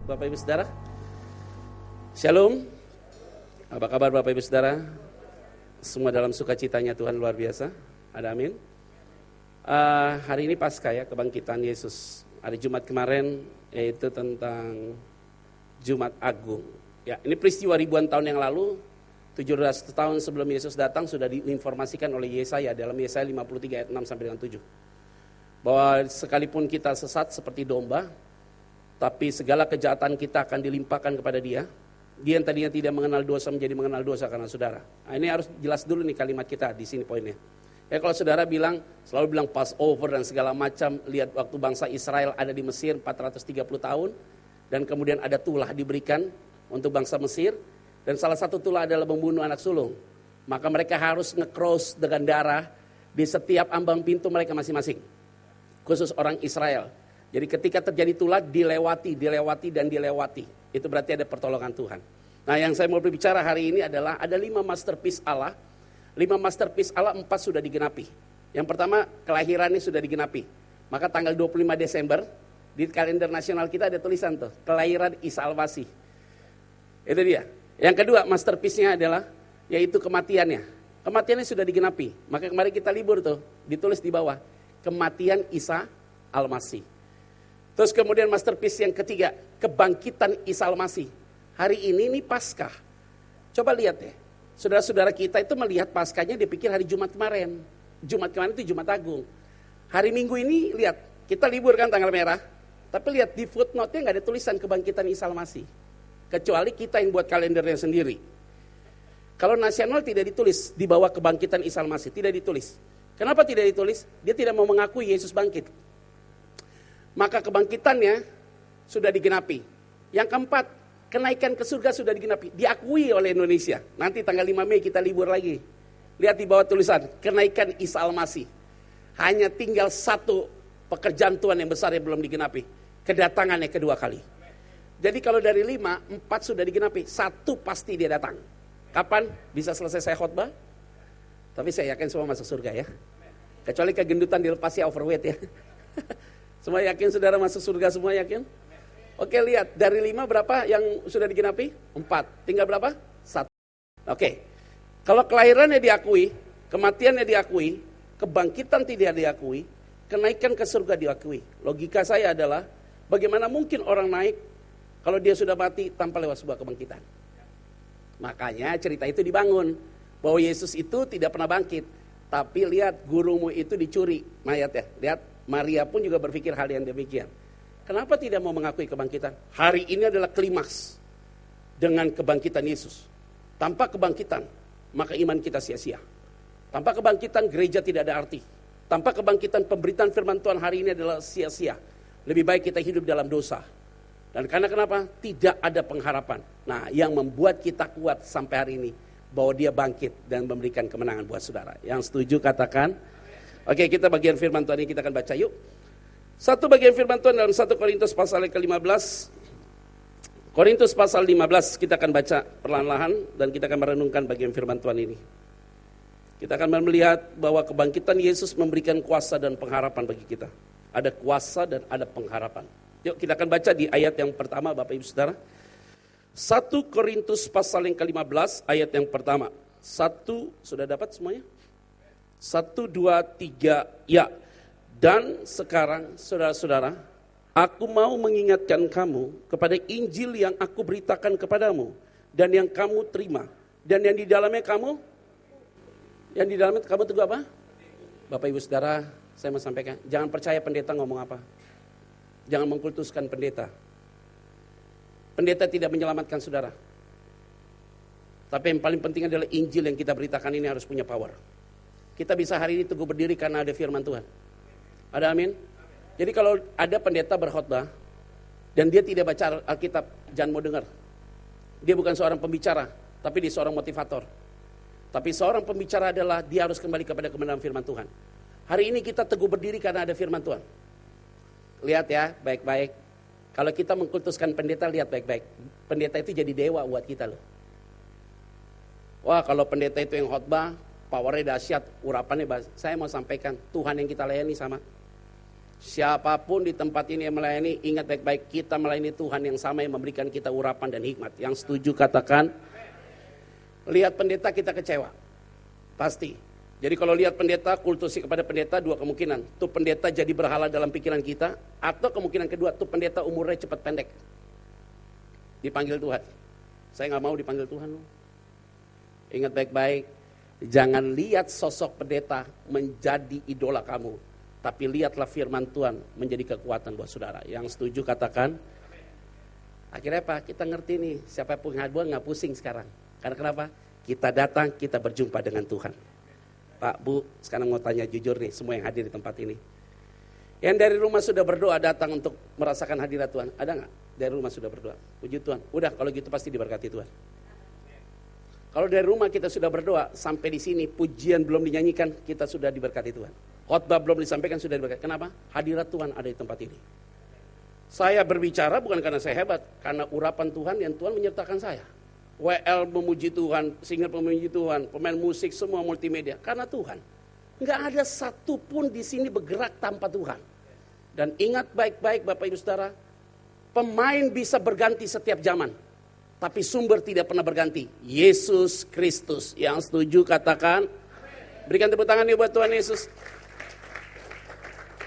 Bapak Ibu Saudara. Shalom. Apa kabar Bapak Ibu Saudara? Semua dalam sukacitanya Tuhan luar biasa. Ada amin. Hari ini Paskah ya, kebangkitan Yesus. Hari Jumat kemarin yaitu tentang Jumat Agung. Ya, ini peristiwa ribuan tahun yang lalu, 700 tahun sebelum Yesus datang sudah diinformasikan oleh Yesaya dalam Yesaya 53 ayat 6 sampai dengan 7. Bahwa sekalipun kita sesat seperti domba, tapi segala kejahatan kita akan dilimpahkan kepada dia. Dia yang tadinya tidak mengenal dosa menjadi mengenal dosa karena saudara. Nah, ini harus jelas dulu nih kalimat kita di sini poinnya. Ya kalau saudara selalu bilang Passover dan segala macam, lihat waktu bangsa Israel ada di Mesir 430 tahun. Dan kemudian ada tulah diberikan untuk bangsa Mesir. Dan salah satu tulah adalah membunuh anak sulung. Maka mereka harus nge-cross dengan darah di setiap ambang pintu mereka masing-masing. Khusus orang Israel. Jadi ketika terjadi tulah dilewati. Itu berarti ada pertolongan Tuhan. Nah yang saya mau berbicara hari ini adalah ada 5 masterpiece Allah. 5 masterpiece Allah 4 sudah digenapi. Yang pertama kelahirannya sudah digenapi. Maka tanggal 25 Desember di kalender nasional kita ada tulisan tuh. Kelahiran Isa Al-Masih. Itu dia. Yang kedua masterpiece-nya adalah yaitu kematiannya. Kematiannya sudah digenapi. Maka kemarin kita libur tuh. Ditulis di bawah. Kematian Isa Al-Masih. Terus kemudian masterpiece yang ketiga, kebangkitan Isa Al-Masih. Hari ini Paskah. Coba lihat deh, saudara-saudara kita itu melihat Paskahnya dipikir hari Jumat kemarin. Jumat kemarin itu Jumat Agung. Hari Minggu ini lihat, kita libur kan tanggal merah. Tapi lihat di footnote-nya gak ada tulisan kebangkitan Isa Al-Masih. Kecuali kita yang buat kalendernya sendiri. Kalau nasional tidak ditulis di bawah kebangkitan Isa Al-Masih, tidak ditulis. Kenapa tidak ditulis? Dia tidak mau mengakui Yesus bangkit. Maka kebangkitannya sudah digenapi. Yang keempat, kenaikan ke surga sudah digenapi. Diakui oleh Indonesia. Nanti tanggal 5 Mei kita libur lagi. Lihat di bawah tulisan, kenaikan Isa Al-Masih. Hanya tinggal satu pekerjaan Tuhan yang besar yang belum digenapi. Kedatangannya kedua kali. Jadi kalau dari 5, 4 sudah digenapi. 1 pasti dia datang. Kapan bisa selesai saya khotbah? Tapi saya yakin semua masuk surga ya. Kecuali kegendutan dilepasi overweight ya. Semua yakin saudara masuk surga, semua yakin? Oke lihat, dari 5 berapa yang sudah digenapi? 4. Tinggal berapa? 1. Oke, kalau kelahirannya diakui, kematiannya diakui, kebangkitan tidak diakui, kenaikan ke surga diakui. Logika saya adalah, bagaimana mungkin orang naik kalau dia sudah mati tanpa lewat sebuah kebangkitan? Makanya cerita itu dibangun, bahwa Yesus itu tidak pernah bangkit. Tapi lihat, gurumu itu dicuri mayatnya, lihat. Maria pun juga berpikir hal yang demikian. Kenapa tidak mau mengakui kebangkitan? Hari ini adalah klimaks dengan kebangkitan Yesus. Tanpa kebangkitan, maka iman kita sia-sia. Tanpa kebangkitan, gereja tidak ada arti. Tanpa kebangkitan, pemberitaan firman Tuhan hari ini adalah sia-sia. Lebih baik kita hidup dalam dosa. Dan karena kenapa? Tidak ada pengharapan. Nah, yang membuat kita kuat sampai hari ini, bahwa dia bangkit dan memberikan kemenangan buat saudara. Yang setuju katakan. Oke, kita bagian firman Tuhan ini kita akan baca yuk. Satu bagian firman Tuhan dalam 1 Korintus pasal ke-15. Korintus pasal 15 kita akan baca perlahan-lahan dan kita akan merenungkan bagian firman Tuhan ini. Kita akan melihat bahwa kebangkitan Yesus memberikan kuasa dan pengharapan bagi kita. Ada kuasa dan ada pengharapan. Yuk kita akan baca di ayat yang pertama Bapak Ibu Saudara. 1 Korintus pasal yang ke-15 ayat yang pertama. Sudah dapat semuanya? 1, 2, 3, ya. Dan sekarang saudara-saudara, aku mau mengingatkan kamu kepada Injil yang aku beritakan kepadamu. Dan yang kamu terima. Dan yang di dalamnya kamu teguh apa? Bapak Ibu Saudara, saya mau sampaikan, jangan percaya pendeta ngomong apa. Jangan mengkultuskan pendeta. Pendeta tidak menyelamatkan saudara. Tapi yang paling penting adalah Injil yang kita beritakan ini harus punya power. Kita bisa hari ini teguh berdiri karena ada firman Tuhan. Ada amin? Jadi kalau ada pendeta berkhotbah dan dia tidak baca Alkitab, jangan mau dengar. Dia bukan seorang pembicara, tapi dia seorang motivator. Tapi seorang pembicara adalah dia harus kembali kepada kebenaran firman Tuhan. Hari ini kita teguh berdiri karena ada firman Tuhan. Lihat ya, baik-baik. Kalau kita mengkultuskan pendeta, lihat baik-baik. Pendeta itu jadi dewa buat kita loh. Wah, kalau pendeta itu yang khotbah, powernya dahsyat, urapannya bahasa. Saya mau sampaikan, Tuhan yang kita layani sama. Siapapun di tempat ini yang melayani, ingat baik-baik, kita melayani Tuhan yang sama yang memberikan kita urapan dan hikmat. Yang setuju katakan, lihat pendeta kita kecewa. Pasti. Jadi kalau lihat pendeta, kultusi kepada pendeta, dua kemungkinan. Tuh pendeta jadi berhala dalam pikiran kita, atau kemungkinan kedua, tuh pendeta umurnya cepat pendek. Dipanggil Tuhan. Saya gak mau dipanggil Tuhan. Ingat baik-baik, jangan lihat sosok pendeta menjadi idola kamu. Tapi lihatlah firman Tuhan menjadi kekuatan buat saudara. Yang setuju katakan. Akhirnya apa? Kita ngerti nih, siapa pun nggak pusing sekarang. Karena kenapa? Kita datang, kita berjumpa dengan Tuhan. Pak, Bu, sekarang mau tanya jujur nih, semua yang hadir di tempat ini. Yang dari rumah sudah berdoa datang untuk merasakan hadirat Tuhan. Ada nggak? Dari rumah sudah berdoa. Puji Tuhan. Udah, kalau gitu pasti diberkati Tuhan. Kalau dari rumah kita sudah berdoa, sampai di sini pujian belum dinyanyikan, kita sudah diberkati Tuhan. Khotbah belum disampaikan, sudah diberkati. Kenapa? Hadirat Tuhan ada di tempat ini. Saya berbicara bukan karena saya hebat, karena urapan Tuhan yang Tuhan menyertakan saya. WL memuji Tuhan, singer memuji Tuhan, pemain musik semua multimedia, karena Tuhan. Nggak ada satu pun di sini bergerak tanpa Tuhan. Dan ingat baik-baik Bapak Ibu Saudara, pemain bisa berganti setiap zaman. Tapi sumber tidak pernah berganti. Yesus Kristus. Yang setuju katakan. Berikan tepuk tangan yuk buat Tuhan Yesus.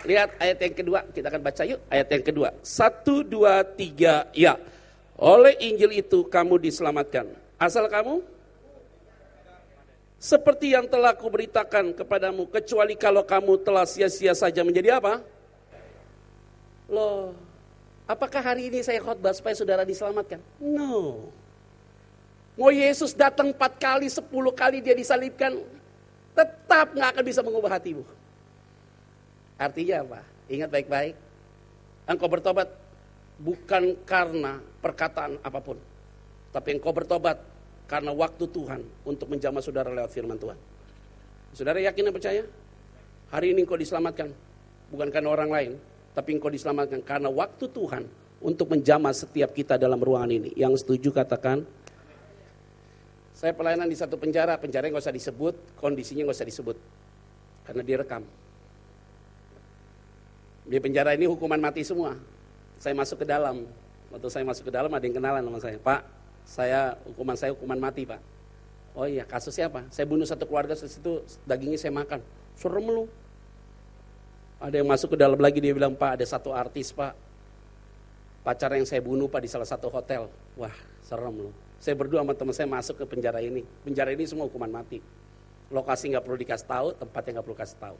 Lihat ayat yang kedua. Kita akan baca yuk ayat yang kedua. 1, 2, 3 ya. Oleh Injil itu kamu diselamatkan. Asal kamu? Seperti yang telah kuberitakan kepadamu. Kecuali kalau kamu telah sia-sia saja menjadi apa? Loh. Apakah hari ini saya khotbah supaya saudara diselamatkan? No. Mau Yesus datang 4 kali, 10 kali dia disalibkan, tetap gak akan bisa mengubah hatimu. Artinya apa? Ingat baik-baik. Engkau bertobat bukan karena perkataan apapun. Tapi engkau bertobat karena waktu Tuhan untuk menjamah saudara lewat firman Tuhan. Saudara yakin dan percaya? Hari ini engkau diselamatkan. Bukan karena orang lain. Tapi engkau diselamatkan karena waktu Tuhan untuk menjamah setiap kita dalam ruangan ini. Yang setuju katakan. Saya pelayanan di satu penjara, penjaranya gak usah disebut, kondisinya gak usah disebut. Karena direkam. Di penjara ini hukuman mati semua. Saya masuk ke dalam. Waktu saya masuk ke dalam ada yang kenalan sama saya. Pak, hukuman saya hukuman mati Pak. Oh iya, kasusnya apa? Saya bunuh satu keluarga, itu dagingnya saya makan. Serem lu. Ada yang masuk ke dalam lagi, dia bilang, Pak ada satu artis Pak, pacar yang saya bunuh Pak di salah satu hotel. Wah serem loh. Saya berdua sama teman saya masuk ke penjara ini. Penjara ini semua hukuman mati. Lokasi gak perlu dikasih tahu, tempatnya gak perlu kasih tahu.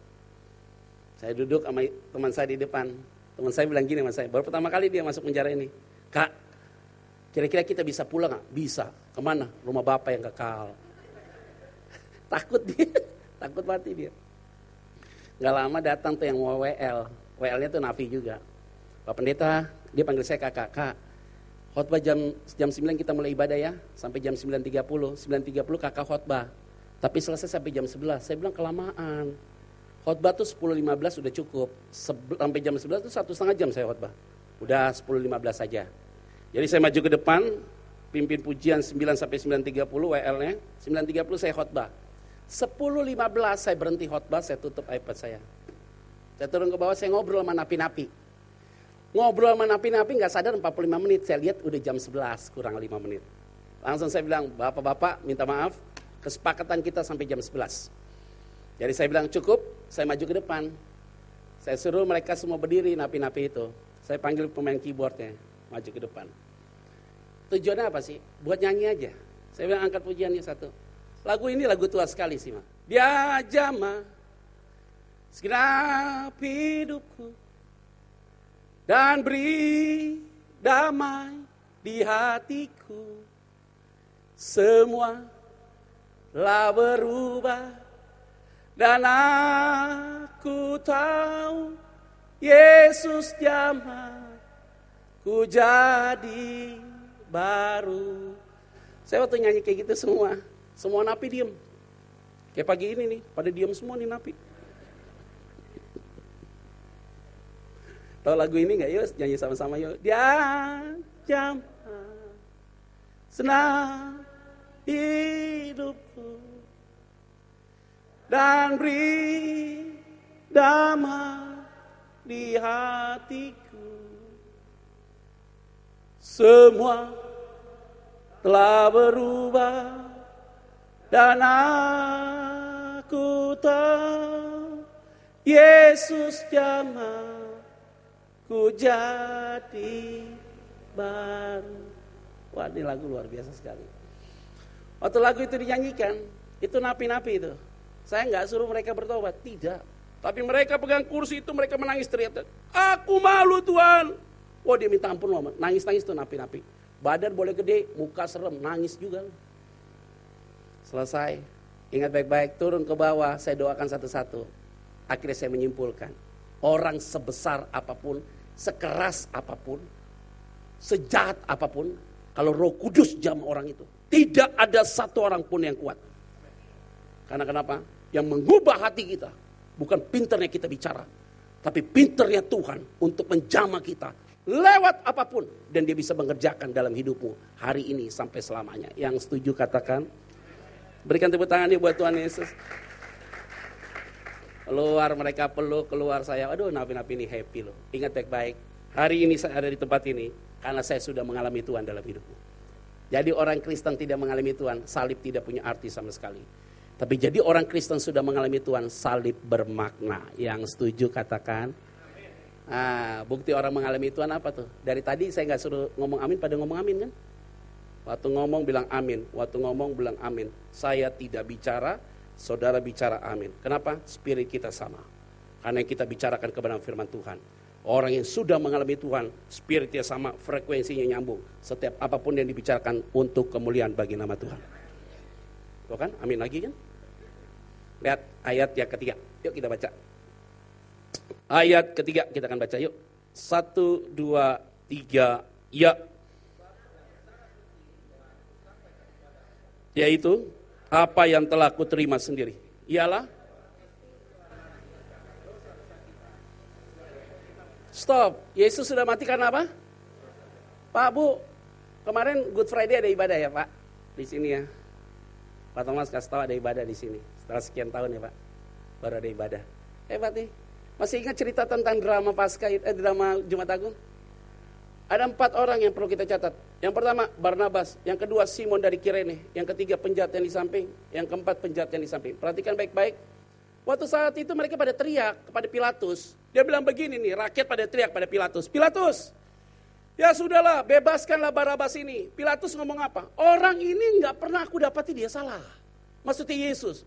Saya duduk sama teman saya di depan. Teman saya bilang gini sama saya, baru pertama kali dia masuk penjara ini. Kak, kira-kira kita bisa pulang gak? Bisa. Kemana? Rumah bapak yang kekal. Takut dia, takut mati dia. Gak lama datang tuh yang mau WL. WL-nya tuh Nafi juga. Pak Pendeta, dia panggil saya kakak. Kak, khotbah jam 9 kita mulai ibadah ya. Sampai jam 9.30. 9.30 kakak khotbah. Tapi selesai sampai jam 11. Saya bilang kelamaan. Khotbah tuh 10.15 udah cukup. Sampai jam 11 tuh 1,5 jam saya khotbah. Udah 10.15 saja. Jadi saya maju ke depan. Pimpin pujian 9 sampai 9.30 WL-nya. 9.30 saya khotbah. 10.15 saya berhenti khotbah, saya tutup iPad saya. Saya turun ke bawah, saya ngobrol sama napi-napi. Ngobrol sama napi-napi gak sadar 45 menit, saya lihat udah jam 11 kurang 5 menit. Langsung saya bilang, bapak-bapak minta maaf, kesepakatan kita sampai jam 11. Jadi saya bilang cukup, saya maju ke depan. Saya suruh mereka semua berdiri, napi-napi itu. Saya panggil pemain keyboardnya, maju ke depan. Tujuannya apa sih? Buat nyanyi aja. Saya bilang angkat pujiannya satu. Lagu ini lagu tua sekali sih, Mak. Dia jamah segenap hidupku dan beri damai di hatiku. Semua telah berubah dan aku tahu Yesus jamah ku jadi baru. Saya waktu nyanyi kayak gitu semua napi diem. Kayak pagi ini nih, pada diem semua nih napi. Tahu lagu ini gak yuk? Nyanyi sama-sama yuk. Dia jamah senang hidupku dan beri damai di hatiku. Semua telah berubah dan aku tahu Yesus jamah ku jadi baru. Wah, ini lagu luar biasa sekali. Waktu lagu itu dinyanyikan, itu napi-napi itu. Saya nggak suruh mereka bertobat, tidak. Tapi mereka pegang kursi itu, mereka menangis teriak, aku malu Tuhan. Wah, dia minta ampun loh, nangis-nangis tuh napi-napi. Badan boleh gede, muka serem, nangis juga. Selesai, ingat baik-baik, turun ke bawah, saya doakan satu-satu. Akhirnya saya menyimpulkan, orang sebesar apapun, sekeras apapun, sejahat apapun, kalau Roh Kudus jamah orang itu, tidak ada satu orang pun yang kuat. Karena kenapa? Yang mengubah hati kita, bukan pinternya kita bicara, tapi pinternya Tuhan untuk menjamah kita lewat apapun, dan dia bisa mengerjakan dalam hidupmu hari ini sampai selamanya. Yang setuju katakan, berikan tepuk tangan dia buat Tuhan Yesus. Keluar mereka peluk, keluar saya, aduh napi-napi ini happy loh. Ingat baik-baik, hari ini saya ada di tempat ini karena saya sudah mengalami Tuhan dalam hidupmu. Jadi orang Kristen tidak mengalami Tuhan, salib tidak punya arti sama sekali. Tapi jadi orang Kristen sudah mengalami Tuhan, salib bermakna. Yang setuju katakan. Bukti orang mengalami Tuhan apa tuh? Dari tadi saya gak suruh ngomong amin, pada ngomong amin kan? Waktu ngomong bilang amin, waktu ngomong bilang amin. Saya tidak bicara, saudara bicara amin. Kenapa? Spirit kita sama. Karena kita bicarakan kebenaran firman Tuhan. Orang yang sudah mengalami Tuhan, spiritnya sama, frekuensinya nyambung. Setiap apapun yang dibicarakan untuk kemuliaan bagi nama Tuhan. Tuh kan? Amin lagi kan? Lihat ayat yang ketiga. Yuk kita baca. Ayat ketiga kita akan baca yuk. 1, 2, 3, ya. Yaitu apa yang telah kuterima sendiri. Ialah. Stop. Yesus sudah mati karena apa? Pak, Bu, kemarin Good Friday ada ibadah ya Pak? Di sini ya. Pak Thomas kasih tahu ada ibadah di sini. Setelah sekian tahun ya Pak, baru ada ibadah. Hebat nih. Masih ingat cerita tentang drama drama Jumat Agung? Ada 4 orang yang perlu kita catat. Yang pertama Barnabas, yang kedua Simon dari Kirene, yang ketiga penjahat yang di samping, yang keempat penjahat yang di samping. Perhatikan baik-baik. Waktu saat itu mereka pada teriak kepada Pilatus. Dia bilang begini nih, rakyat pada teriak pada Pilatus. Pilatus, ya sudahlah, bebaskanlah Barabas ini. Pilatus ngomong apa? Orang ini nggak pernah aku dapati dia salah. Maksudnya Yesus.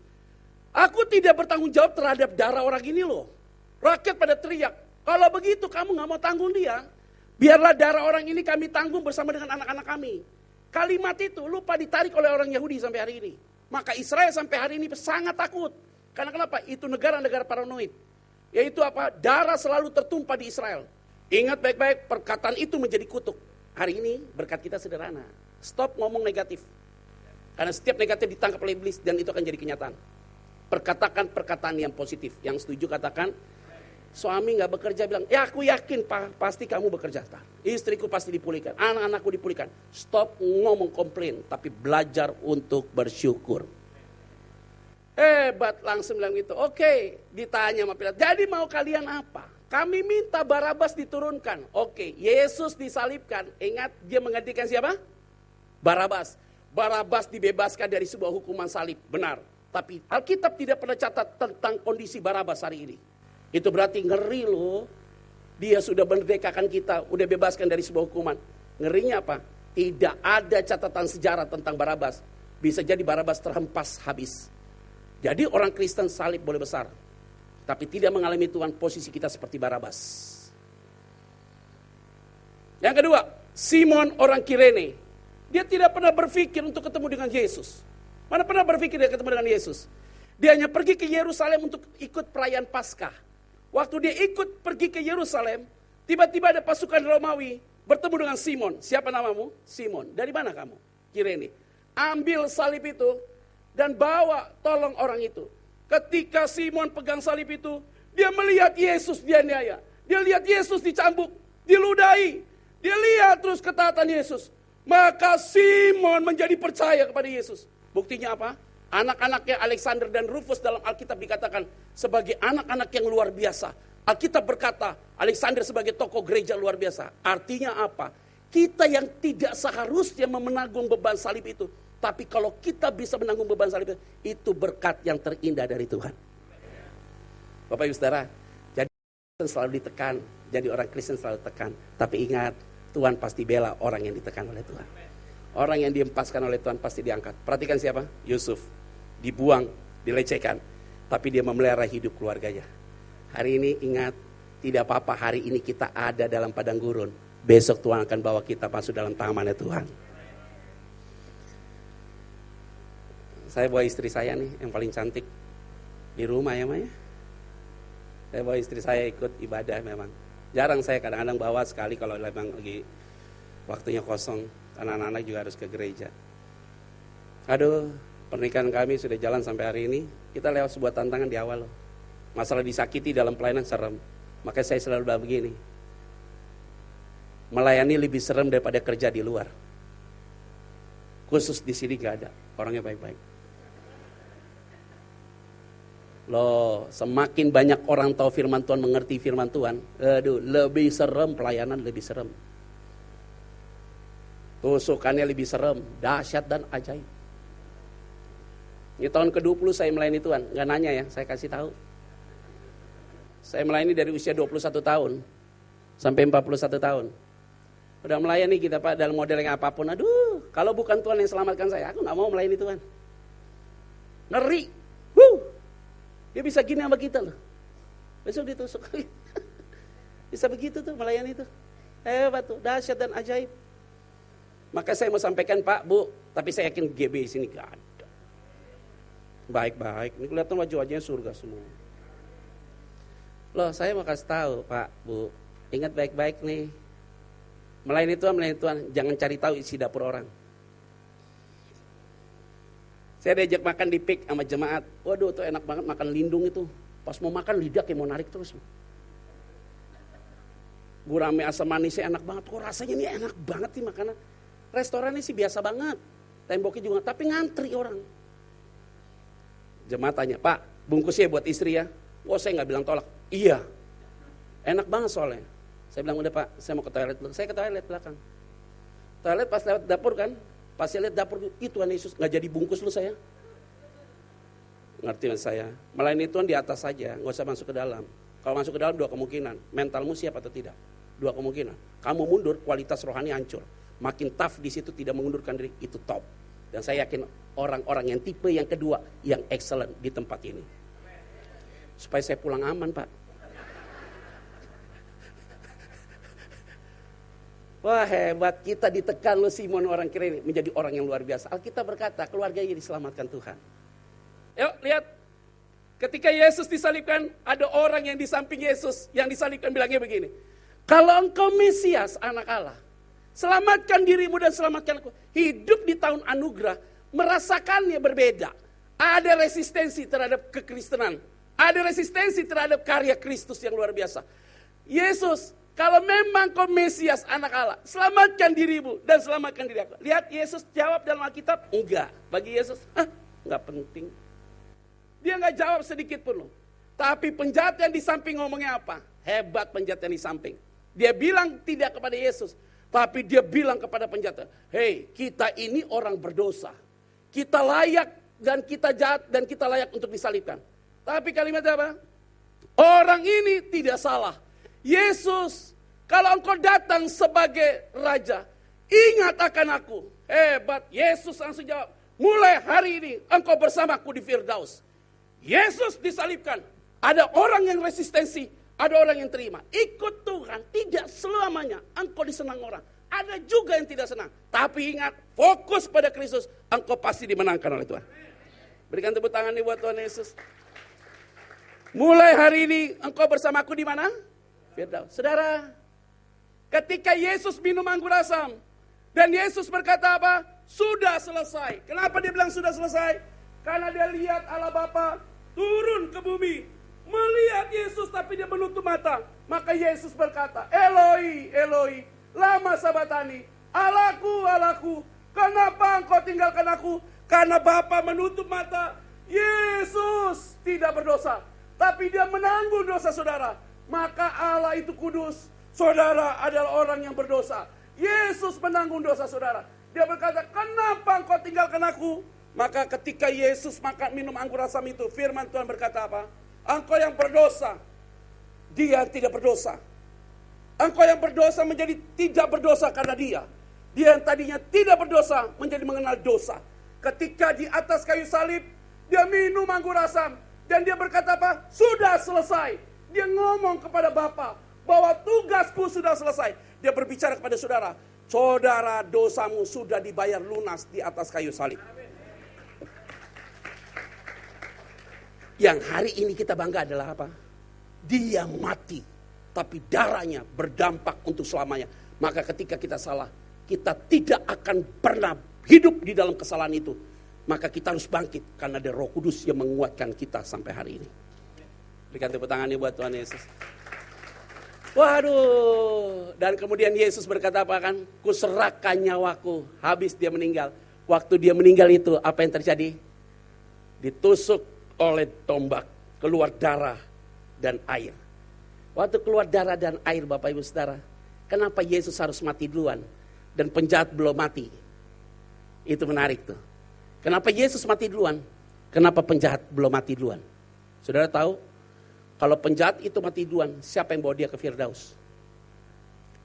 Aku tidak bertanggung jawab terhadap darah orang ini loh. Rakyat pada teriak, kalau begitu kamu gak mau tanggung dia, biarlah darah orang ini kami tanggung bersama dengan anak-anak kami. Kalimat itu lupa ditarik oleh orang Yahudi sampai hari ini. Maka Israel sampai hari ini sangat takut. Karena kenapa? Itu negara-negara paranoid. Yaitu apa? Darah selalu tertumpah di Israel. Ingat baik-baik, perkataan itu menjadi kutuk. Hari ini berkat kita sederhana. Stop ngomong negatif. Karena setiap negatif ditangkap oleh iblis dan itu akan jadi kenyataan. Perkatakan perkataan yang positif. Yang setuju katakan. Suami gak bekerja bilang, ya aku yakin pasti kamu bekerja. Istriku pasti dipulihkan, anak-anakku dipulihkan. Stop ngomong komplain, tapi belajar untuk bersyukur. Hebat, langsung bilang gitu. Oke, ditanya sama Pilatus, jadi mau kalian apa? Kami minta Barabas diturunkan. Oke, Yesus disalibkan. Ingat dia menggantikan siapa? Barabas. Barabas dibebaskan dari sebuah hukuman salib, benar. Tapi Alkitab tidak pernah catat tentang kondisi Barabas hari ini. Itu berarti ngeri loh. Dia sudah merdekakan kita, udah bebaskan dari sebuah hukuman. Ngerinya apa? Tidak ada catatan sejarah tentang Barabas. Bisa jadi Barabas terhempas habis. Jadi orang Kristen salib boleh besar, tapi tidak mengalami Tuhan, posisi kita seperti Barabas. Yang kedua, Simon orang Kirene. Dia tidak pernah berpikir untuk ketemu dengan Yesus. Mana pernah berpikir dia ketemu dengan Yesus? Dia hanya pergi ke Yerusalem untuk ikut perayaan Paskah. Waktu dia ikut pergi ke Yerusalem, tiba-tiba ada pasukan Romawi bertemu dengan Simon. Siapa namamu? Simon. Dari mana kamu? Kirene. Ambil salib itu dan bawa tolong orang itu. Ketika Simon pegang salib itu, dia melihat Yesus dianiaya. Dia lihat Yesus dicambuk, diludahi. Dia lihat terus ketaatan Yesus. Maka Simon menjadi percaya kepada Yesus. Buktinya apa? Anak-anaknya Alexander dan Rufus dalam Alkitab dikatakan sebagai anak-anak yang luar biasa. Alkitab berkata, Alexander sebagai tokoh gereja luar biasa. Artinya apa? Kita yang tidak seharusnya menanggung beban salib itu. Tapi kalau kita bisa menanggung beban salib itu berkat yang terindah dari Tuhan. Bapak Ibu Saudara, jadi selalu ditekan. Jadi orang Kristen selalu tekan. Tapi ingat, Tuhan pasti bela orang yang ditekan oleh Tuhan. Orang yang diempaskan oleh Tuhan pasti diangkat. Perhatikan siapa? Yusuf. Dibuang, dilecehkan. Tapi dia memelihara hidup keluarganya. Hari ini ingat, tidak apa-apa hari ini kita ada dalam padang gurun. Besok Tuhan akan bawa kita masuk dalam tangannya Tuhan. Saya bawa istri saya nih, yang paling cantik. Di rumah ya Maya. Saya bawa istri saya ikut ibadah memang. Jarang saya kadang-kadang bawa sekali kalau memang lagi waktunya kosong. Karena anak-anak juga harus ke gereja. Aduh, pernikahan kami sudah jalan sampai hari ini. Kita lewat sebuah tantangan di awal loh. Masalah disakiti dalam pelayanan serem. Makanya saya selalu bilang begini. Melayani lebih serem daripada kerja di luar. Khusus di sini gak ada. Orangnya baik-baik. Loh, semakin banyak orang tahu firman Tuhan, mengerti firman Tuhan. Aduh, lebih serem pelayanan, lebih serem. Tusukannya lebih serem, dahsyat dan ajaib. Ini tahun ke-20 saya melayani Tuhan. Gak nanya ya, saya kasih tahu. Saya melayani dari usia 21 tahun sampai 41 tahun. Udah melayani kita Pak dalam model yang apapun. Aduh, kalau bukan Tuhan yang selamatkan saya, aku gak mau melayani Tuhan. Ngeri. Dia bisa gini sama kita loh. Besok ditusuk. Bisa begitu tuh melayani itu. Hebat tuh, dahsyat dan ajaib. Maka saya mau sampaikan Pak, Bu, tapi saya yakin GB sini gak ada. Baik-baik, ini kelihatan wajah-wajahnya surga semua. Loh, saya mau kasih tahu Pak, Bu, ingat baik-baik nih. Melayani Tuhan, jangan cari tahu isi dapur orang. Saya diajak makan di PIK sama jemaat. Waduh, tuh enak banget makan lindung itu. Pas mau makan lidah kayak mau narik terus. Gurame asam manisnya enak banget. Kok rasanya ini enak banget sih makanan. Restorannya sih biasa banget. Temboknya juga, tapi ngantri orang. Jemaat tanya, Pak, bungkusnya buat istri ya? Wah, saya gak bilang tolak. Iya, enak banget soalnya. Saya bilang, udah Pak, saya mau ke toilet dulu. Saya ke toilet belakang. Toilet pas lewat dapur kan, pas saya lihat dapur, itu Tuhan Yesus, gak jadi bungkus lu saya. Ngerti mas saya? Melayani Tuhan di atas saja, gak usah masuk ke dalam. Kalau masuk ke dalam 2 kemungkinan, mentalmu siap atau tidak. 2 kemungkinan, kamu mundur, kualitas rohani hancur. Makin tough di situ tidak mengundurkan diri, itu top. Dan saya yakin orang-orang yang tipe yang kedua, yang excellent di tempat ini. Supaya saya pulang aman Pak. Wah hebat, kita ditekan lo Simon orang kira ini menjadi orang yang luar biasa. Alkitab berkata keluarganya diselamatkan Tuhan. Yuk lihat, ketika Yesus disalibkan, ada orang yang di samping Yesus yang disalibkan bilangnya begini. Kalau engkau Mesias, anak Allah, selamatkan dirimu dan selamatkan aku. Hidup di tahun anugerah, merasakannya berbeda. Ada resistensi terhadap kekristenan. Ada resistensi terhadap karya Kristus yang luar biasa. Yesus, kalau memang kau Mesias anak Allah, selamatkan dirimu dan selamatkan diri aku. Lihat Yesus jawab dalam Alkitab, enggak. Bagi Yesus, enggak penting. Dia enggak jawab sedikit pun loh. Tapi penjahat yang di samping ngomongnya apa? Hebat penjahat yang di samping. Dia bilang tidak kepada Yesus. Tapi dia bilang kepada penjahat, hei kita ini orang berdosa. Kita layak dan kita jahat dan kita layak untuk disalibkan. Tapi kalimatnya apa? Orang ini tidak salah. Yesus, kalau engkau datang sebagai raja, ingat akan aku. Hebat, Yesus langsung jawab, mulai hari ini engkau bersamaku di Firdaus. Yesus disalibkan. Ada orang yang resistensi, ada orang yang terima. Ikut Tuhan tidak selamanya engkau disenang orang. Ada juga yang tidak senang. Tapi ingat, fokus pada Kristus, engkau pasti dimenangkan oleh Tuhan. Berikan tepuk tangan nih buat Tuhan Yesus. Mulai hari ini engkau bersamaku di mana? Firdaus. Saudara, ketika Yesus minum anggur asam dan Yesus berkata apa? Sudah selesai. Kenapa dia bilang sudah selesai? Karena dia lihat Allah Bapa turun ke bumi, melihat Yesus tapi dia menutup mata. Maka Yesus berkata, Eloi, Eloi, lama sabatani, Allahku, Allahku, kenapa engkau tinggalkan aku? Karena Bapa menutup mata. Yesus tidak berdosa, tapi dia menanggung dosa saudara. Maka Allah itu kudus. Saudara adalah orang yang berdosa. Yesus menanggung dosa saudara. Dia berkata, kenapa engkau tinggalkan aku? Maka ketika Yesus makan minum anggur asam itu, firman Tuhan berkata apa? Engkau yang berdosa, dia tidak berdosa. Engkau yang berdosa menjadi tidak berdosa karena dia. Dia yang tadinya tidak berdosa menjadi mengenal dosa. Ketika di atas kayu salib, dia minum anggur asam. Dan dia berkata apa? Sudah selesai. Dia ngomong kepada Bapa bahwa tugasku sudah selesai. Dia berbicara kepada saudara. Saudara, dosamu sudah dibayar lunas di atas kayu salib. Yang hari ini kita bangga adalah apa? Dia mati, tapi darahnya berdampak untuk selamanya. Maka ketika kita salah, kita tidak akan pernah hidup di dalam kesalahan itu. Maka kita harus bangkit, karena ada Roh Kudus yang menguatkan kita sampai hari ini. Berikan tepuk tangannya buat Tuhan Yesus. Waduh, dan kemudian Yesus berkata apa kan? Kuserahkan nyawaku, habis dia meninggal. Waktu dia meninggal itu, apa yang terjadi? Ditusuk oleh tombak, keluar darah dan air. Waktu keluar darah dan air, Bapak Ibu Saudara, kenapa Yesus harus mati duluan dan penjahat belum mati? Itu menarik tuh. Kenapa Yesus mati duluan? Kenapa penjahat belum mati duluan? Saudara tahu? Kalau penjahat itu mati duluan, siapa yang bawa dia ke Firdaus?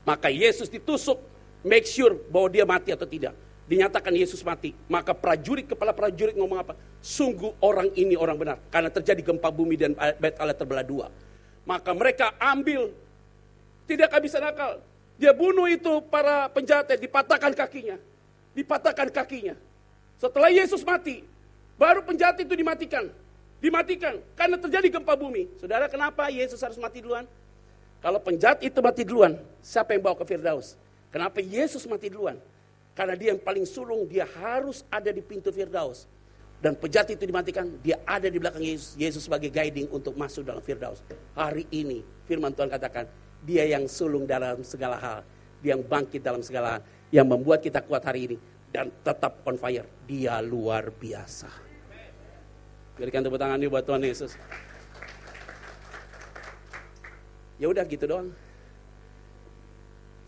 Maka Yesus ditusuk, make sure bahwa dia mati atau tidak. Dinyatakan Yesus mati. Maka kepala prajurit ngomong apa? Sungguh orang ini orang benar. Karena terjadi gempa bumi dan bait Allah terbelah dua. Maka mereka ambil, tidak bisa nakal. Dia bunuh itu para penjahatnya, dipatahkan kakinya. Dipatahkan kakinya. Setelah Yesus mati, baru penjahat itu dimatikan. Dimatikan, karena terjadi gempa bumi. Saudara, kenapa Yesus harus mati duluan? Kalau penjahat itu mati duluan, siapa yang bawa ke Firdaus? Kenapa Yesus mati duluan? Karena dia yang paling sulung, dia harus ada di pintu Firdaus. Dan penjahat itu dimatikan, dia ada di belakang Yesus. Yesus sebagai guiding untuk masuk dalam Firdaus. Hari ini, firman Tuhan katakan, dia yang sulung dalam segala hal. Dia yang bangkit dalam segala hal. Yang membuat kita kuat hari ini. Dan tetap on fire. Dia luar biasa. Berikan tepuk tangan buat Tuhan Yesus. Ya udah gitu doang.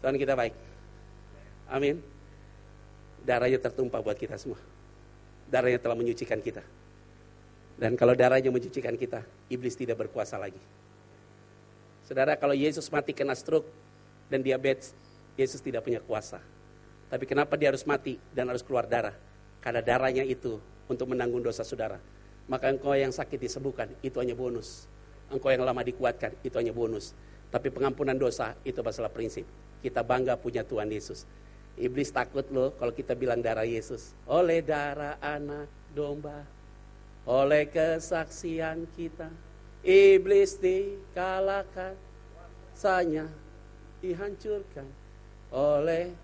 Tuhan kita baik. Amin. Darahnya tertumpah buat kita semua. Darahnya telah menyucikan kita. Dan kalau darahnya menyucikan kita, iblis tidak berkuasa lagi. Saudara, kalau Yesus mati kena stroke dan diabetes, Yesus tidak punya kuasa. Tapi kenapa dia harus mati dan harus keluar darah? Karena darahnya itu untuk menanggung dosa saudara. Maka engkau yang sakit disembuhkan, itu hanya bonus. Engkau yang lama dikuatkan, itu hanya bonus. Tapi pengampunan dosa, itu masalah prinsip. Kita bangga punya Tuhan Yesus. Iblis takut loh kalau kita bilang darah Yesus. Oleh darah anak domba, oleh kesaksian kita, iblis dikalahkan, sanya dihancurkan. Oleh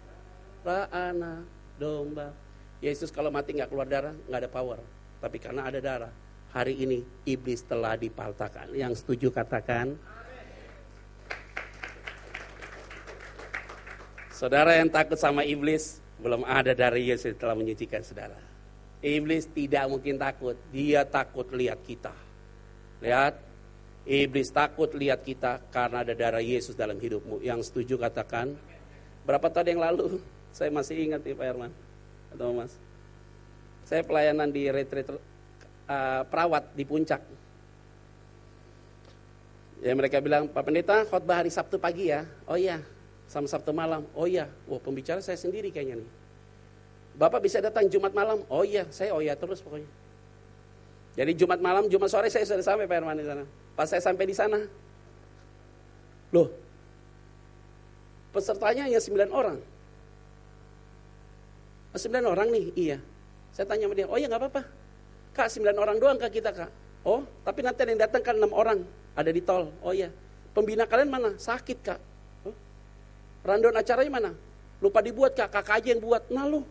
darah anak domba. Yesus kalau mati gak keluar darah, gak ada power. Tapi karena ada darah, hari ini iblis telah dipatahkan. Yang setuju katakan. Saudara yang takut sama iblis, belum ada darah Yesus telah menyucikan saudara. Iblis tidak mungkin takut, dia takut lihat kita. Lihat, iblis takut lihat kita karena ada darah Yesus dalam hidupmu. Yang setuju katakan. Berapa tahun yang lalu, saya masih ingat nih Pak Herman atau Mas. Saya pelayanan di retreat perawat di Puncak. Ya mereka bilang, Pak Pendeta khotbah hari Sabtu pagi ya. Oh iya, sama Sabtu malam. Oh iya, wah pembicara saya sendiri kayaknya nih. Bapak bisa datang Jumat malam. Oh iya, saya oh iya terus pokoknya. Jadi Jumat malam, Jumat sore saya sudah sampai Pak Herman di sana. Pas saya sampai di sana, loh, pesertanya hanya 9 orang. 9 orang nih, iya. Saya tanya sama dia, oh ya gak apa-apa. Kak 9 orang doang kak kita kak. Oh tapi nanti yang datang kan 6 orang. Ada di tol. Oh ya. Pembina kalian mana? Sakit kak. Oh. Rundown acaranya mana? Lupa dibuat kak. Kakak aja yang buat. Nah lu.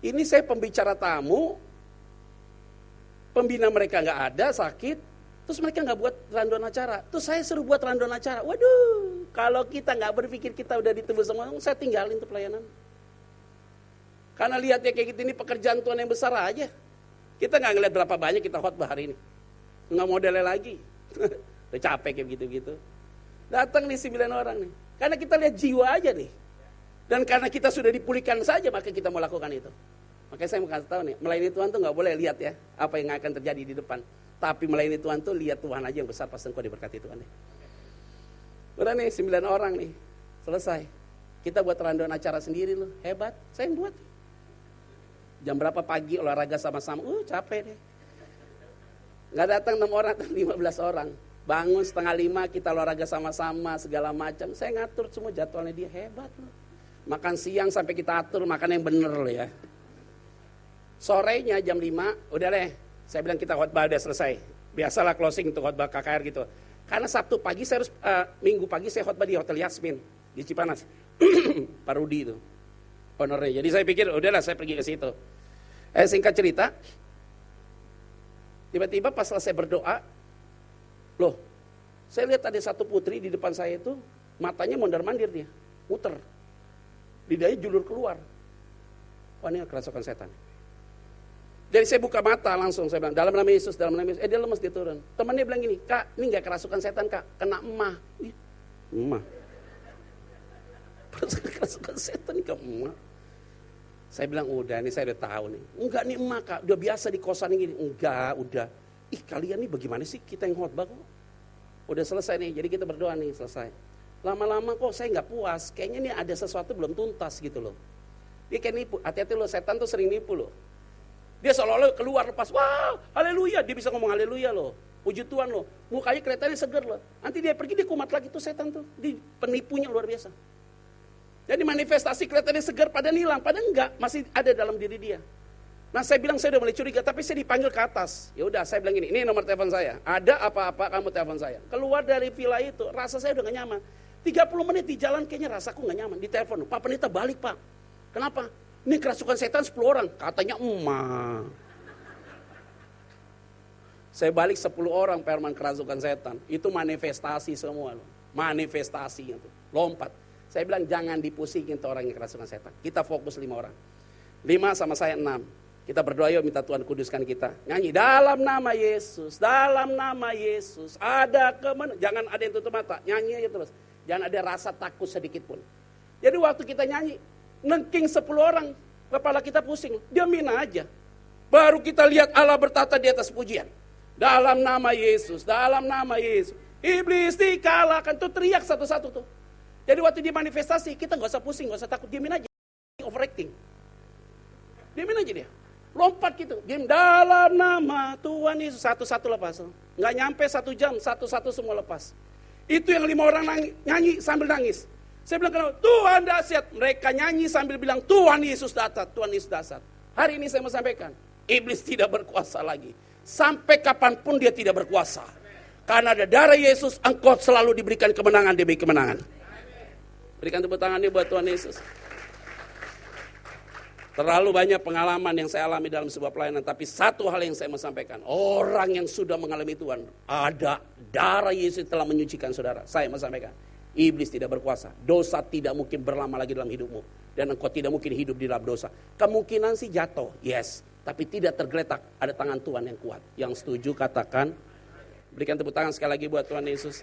Ini saya pembicara tamu. Pembina mereka gak ada, sakit. Terus mereka gak buat rundown acara. Terus saya suruh buat rundown acara. Waduh. Kalau kita gak berpikir kita udah ditebus semua, saya tinggalin tuh pelayanan. Karena lihatnya kayak gitu, ini pekerjaan Tuhan yang besar aja. Kita gak ngeliat berapa banyak kita khotbah hari ini. Nggak modelnya lagi. Udah capek kayak gitu-gitu. Datang nih 9 orang nih. Karena kita lihat jiwa aja nih. Dan karena kita sudah dipulihkan saja, maka kita mau lakukan itu. Makanya saya mau kasih tahu nih, melayani Tuhan tuh nggak boleh lihat ya apa yang akan terjadi di depan. Tapi melayani Tuhan tuh lihat Tuhan aja yang besar, pasti engkau diberkati Tuhan nih. Udah nih 9 orang nih, selesai. Kita buat rundown acara sendiri loh, hebat. Saya yang buat. Jam berapa pagi olahraga sama-sama, capek deh. Nggak datang 6 orang, 15 orang. Bangun 4:30 kita olahraga sama-sama, segala macam. Saya ngatur semua jadwalnya dia, hebat loh. Makan siang sampai kita atur, makan yang bener loh ya. Sorenya jam 5, udah deh. Saya bilang kita khotbah udah selesai. Biasalah closing untuk khotbah KKR gitu. Karena Sabtu pagi saya harus, Minggu pagi saya khotbah di Hotel Yasmin di Cipanas. Pak Rudi itu honornya. Jadi saya pikir udahlah saya pergi ke situ. Singkat cerita, tiba-tiba pas selesai berdoa, loh, saya lihat ada satu putri di depan saya itu, matanya mondar-mandir dia, muter. Lidahnya julur keluar. Wah, ini kerasukan setan. Jadi saya buka mata langsung, saya bilang, dalam nama Yesus, dalam nama Yesus. Dia lemes, dia turun. Temannya bilang gini, Kak, ini gak kerasukan setan, Kak, kena emah. Emah? Kerasukan setan ke emah? Saya bilang, udah, ini saya udah tahu nih. Enggak nih emah, Kak, udah biasa di kosan gini. Enggak, udah. Kalian nih bagaimana sih kita yang khotbah kok? Udah selesai nih, jadi kita berdoa nih, selesai. Lama-lama kok saya nggak puas, kayaknya nih ada sesuatu belum tuntas gitu loh. Dia kayak nipu, hati-hati loh, setan tuh sering nipu loh. Dia seolah-olah keluar lepas, wow, haleluya, dia bisa ngomong haleluya loh. Puji Tuhan loh, mukanya kelihatannya seger loh. Nanti dia pergi, dia kumat lagi tuh setan tuh, di penipunya luar biasa. Jadi manifestasi kelihatannya segar pada hilang, pada enggak, masih ada dalam diri dia. Nah saya bilang saya udah mulai curiga, tapi saya dipanggil ke atas. Ya udah saya bilang gini, ini nomor telepon saya. Ada apa-apa kamu telepon saya. Keluar dari villa itu, rasa saya udah gak nyaman. 30 menit di jalan kayaknya rasaku gak nyaman. Di telepon, Pak Pendeta balik Pak. Kenapa? Ini kerasukan setan 10 orang. Katanya emak. Saya balik 10 orang perman kerasukan setan. Itu manifestasi semua loh. Manifestasi itu. Lompat. Saya bilang jangan dipusingin tuh orang yang kerasukan setan. Kita fokus 5 orang. 5 sama saya 6. Kita berdoa yuk minta Tuhan kuduskan kita. Nyanyi dalam nama Yesus, dalam nama Yesus. Ada kemenangan. Jangan ada yang tutup mata. Nyanyi aja terus. Jangan ada rasa takut sedikit pun. Jadi waktu kita nyanyi, nengking 10 orang, kepala kita pusing. Diamin aja. Baru kita lihat Allah bertata di atas pujian. Dalam nama Yesus, dalam nama Yesus. Iblis dikalahkan. Tuh teriak satu-satu tuh. Jadi waktu dia manifestasi, kita gak usah pusing, gak usah takut. Diamin aja. Overacting. Diamin aja dia. Lompat gitu. Diam dalam nama Tuhan Yesus. Satu-satu lepas. Gak nyampe 1 jam, satu-satu semua lepas. Itu yang 5 orang nyanyi sambil nangis. Saya bilang kenapa? Tuhan dahsyat. Mereka nyanyi sambil bilang Tuhan Yesus dahsyat, Tuhan Yesus dahsyat. Hari ini saya mau sampaikan, iblis tidak berkuasa lagi. Sampai kapanpun dia tidak berkuasa. Karena ada darah Yesus, engkau selalu diberikan kemenangan demi kemenangan. Berikan tepuk tangannya buat Tuhan Yesus. Terlalu banyak pengalaman yang saya alami dalam sebuah pelayanan. Tapi satu hal yang saya mau sampaikan. Orang yang sudah mengalami Tuhan. Ada darah Yesus telah menyucikan saudara. Saya mau sampaikan. Iblis tidak berkuasa. Dosa tidak mungkin berlama lagi dalam hidupmu. Dan engkau tidak mungkin hidup di dalam dosa. Kemungkinan sih jatuh. Yes. Tapi tidak tergeletak. Ada tangan Tuhan yang kuat. Yang setuju katakan. Berikan tepuk tangan sekali lagi buat Tuhan Yesus.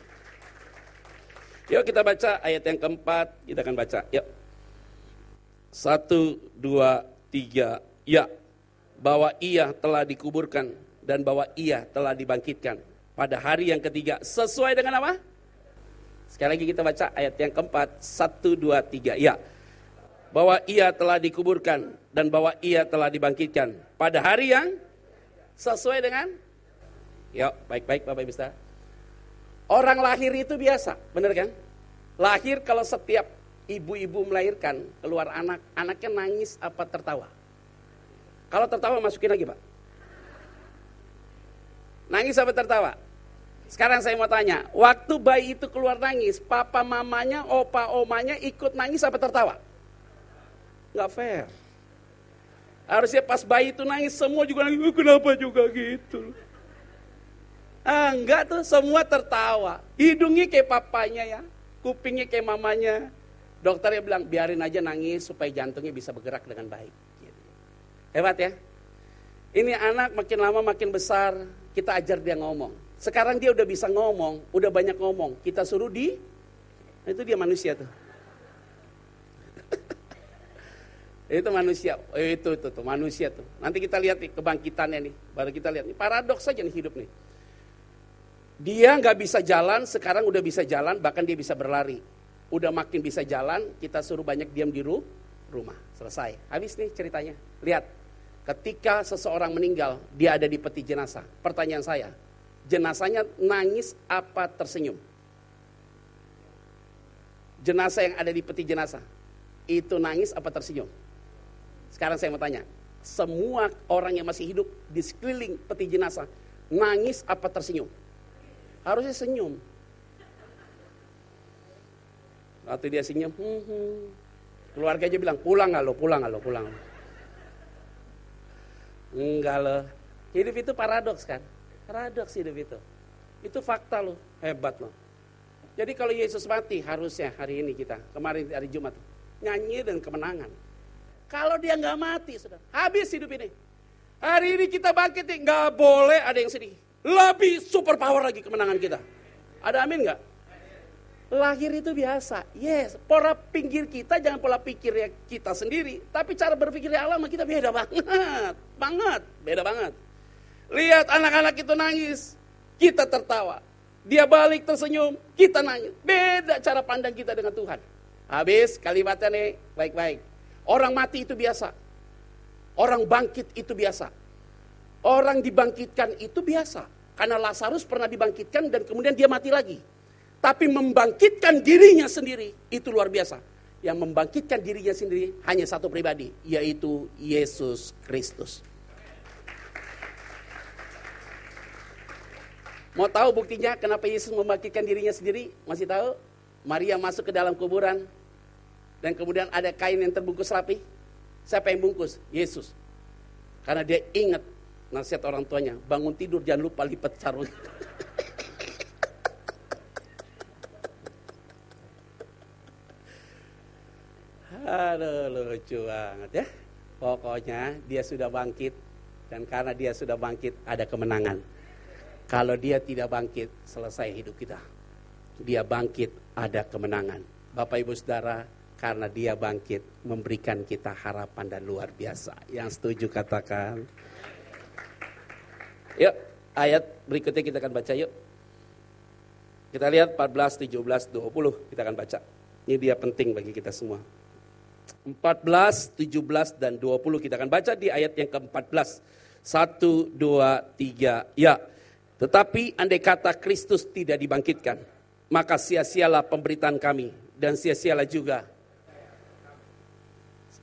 Yuk kita baca ayat yang keempat. Kita akan baca. Yuk. 1, 2, 3, ya, bahwa ia telah dikuburkan dan bahwa ia telah dibangkitkan pada hari yang ketiga sesuai dengan apa? Sekali lagi kita baca ayat yang keempat, 1, 2, 3, ya, bahwa ia telah dikuburkan dan bahwa ia telah dibangkitkan pada hari yang sesuai dengan, ya, baik-baik Bapak Ibu Saudara. Orang lahir itu biasa, benar kan? Lahir kalau setiap ibu-ibu melahirkan, keluar anak, anaknya nangis apa tertawa? Kalau tertawa masukin lagi Pak. Nangis apa tertawa? Sekarang saya mau tanya, waktu bayi itu keluar nangis, papa mamanya, opa omanya ikut nangis apa tertawa? Nggak fair. Harusnya pas bayi itu nangis, semua juga nangis, kenapa juga gitu? Enggak tuh, semua tertawa. Hidungnya kayak papanya ya, kupingnya kayak mamanya. Dokternya bilang, biarin aja nangis supaya jantungnya bisa bergerak dengan baik. Hebat ya? Ini anak makin lama makin besar, kita ajar dia ngomong. Sekarang dia udah bisa ngomong, udah banyak ngomong. Kita suruh itu dia manusia tuh. Itu manusia, itu manusia tuh. Nanti kita lihat nih kebangkitannya nih, baru kita lihat nih. Paradoks saja nih hidup nih. Dia nggak bisa jalan, sekarang udah bisa jalan, bahkan dia bisa berlari. Udah makin bisa jalan, kita suruh banyak diam di rumah. Selesai. Habis nih ceritanya. Lihat, ketika seseorang meninggal, dia ada di peti jenazah. Pertanyaan saya, jenazahnya nangis apa tersenyum? Jenazah yang ada di peti jenazah, itu nangis apa tersenyum? Sekarang saya mau tanya, semua orang yang masih hidup di sekeliling peti jenazah, nangis apa tersenyum? Harusnya senyum. Waktu dia senyum, keluarga aja bilang, pulang gak lo. Enggak lo. Hidup itu paradoks kan? Paradoks hidup itu. Itu fakta lo, hebat lo. Jadi kalau Yesus mati, harusnya hari ini kita, kemarin hari Jumat, nyanyi dengan kemenangan. Kalau dia nggak mati, saudara, habis hidup ini. Hari ini kita bangkit, nggak boleh ada yang sedih. Lebih super power lagi kemenangan kita. Ada amin nggak? Lahir itu biasa, yes. Pola pikir kita jangan pola pikir ya kita sendiri, tapi cara berpikir Allah sama kita beda banget, beda banget. Lihat anak-anak itu nangis, kita tertawa. Dia balik tersenyum, kita nangis. Beda cara pandang kita dengan Tuhan. Habis kalimatnya nih, baik-baik. Orang mati itu biasa. Orang bangkit itu biasa. Orang dibangkitkan itu biasa. Karena Lazarus pernah dibangkitkan dan kemudian dia mati lagi. Tapi membangkitkan dirinya sendiri itu luar biasa. Yang membangkitkan dirinya sendiri hanya satu pribadi, yaitu Yesus Kristus. Mau tahu buktinya kenapa Yesus membangkitkan dirinya sendiri? Masih tahu? Maria masuk ke dalam kuburan. Dan kemudian ada kain yang terbungkus rapi. Siapa yang bungkus? Yesus. Karena dia ingat nasihat orang tuanya. Bangun tidur jangan lupa lipat sarung. Aduh lucu banget ya. Pokoknya dia sudah bangkit. Dan karena dia sudah bangkit ada kemenangan. Kalau dia tidak bangkit selesai hidup kita. Dia bangkit ada kemenangan. Bapak Ibu Saudara, karena dia bangkit memberikan kita harapan dan luar biasa. Yang setuju katakan. Yuk, ayat berikutnya kita akan baca yuk. Kita lihat 14, 17, 20 kita akan baca. Ini dia penting bagi kita semua. 14, 17, dan 20 kita akan baca di ayat yang ke-14. 1, 2, 3, ya. Tetapi andai kata Kristus tidak dibangkitkan, maka sia-sialah pemberitaan kami dan sia-sialah juga.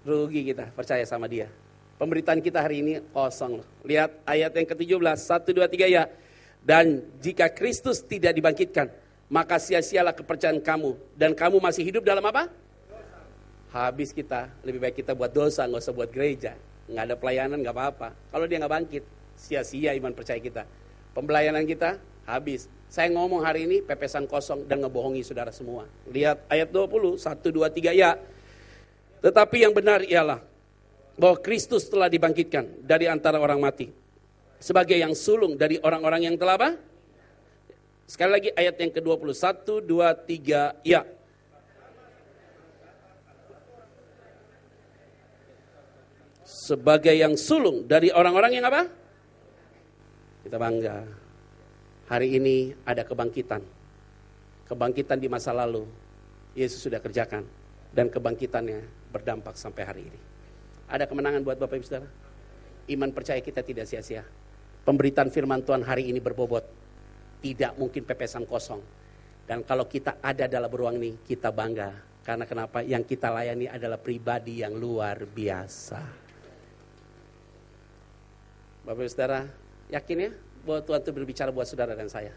Rugi kita percaya sama dia. Pemberitaan kita hari ini kosong. Lihat ayat yang ke-17, 1, 2, 3 ya. Dan jika Kristus tidak dibangkitkan, maka sia-sialah kepercayaan kamu. Dan kamu masih hidup dalam apa? Habis kita, lebih baik kita buat dosa, gak usah buat gereja. Gak ada pelayanan gak apa-apa. Kalau dia gak bangkit, sia-sia iman percaya kita. Pembelayanan kita habis. Saya ngomong hari ini pepesan kosong dan ngebohongi saudara semua. Lihat ayat 20, 1, 2, 3 ya. Tetapi yang benar ialah bahwa Kristus telah dibangkitkan dari antara orang mati. Sebagai yang sulung dari orang-orang yang telah apa? Sekali lagi ayat yang ke-20. 1, 2, 3 ya. Sebagai yang sulung dari orang-orang yang apa? Kita bangga. Hari ini ada kebangkitan. Kebangkitan di masa lalu. Yesus sudah kerjakan. Dan kebangkitannya berdampak sampai hari ini. Ada kemenangan buat Bapak Ibu Saudara. Iman percaya kita tidak sia-sia. Pemberitaan firman Tuhan hari ini berbobot. Tidak mungkin pepesan kosong. Dan kalau kita ada dalam ruang ini, kita bangga. Karena kenapa? Yang kita layani adalah pribadi yang luar biasa. Bapak Ibu Saudara, yakin ya bahwa Tuhan itu berbicara buat saudara dan saya?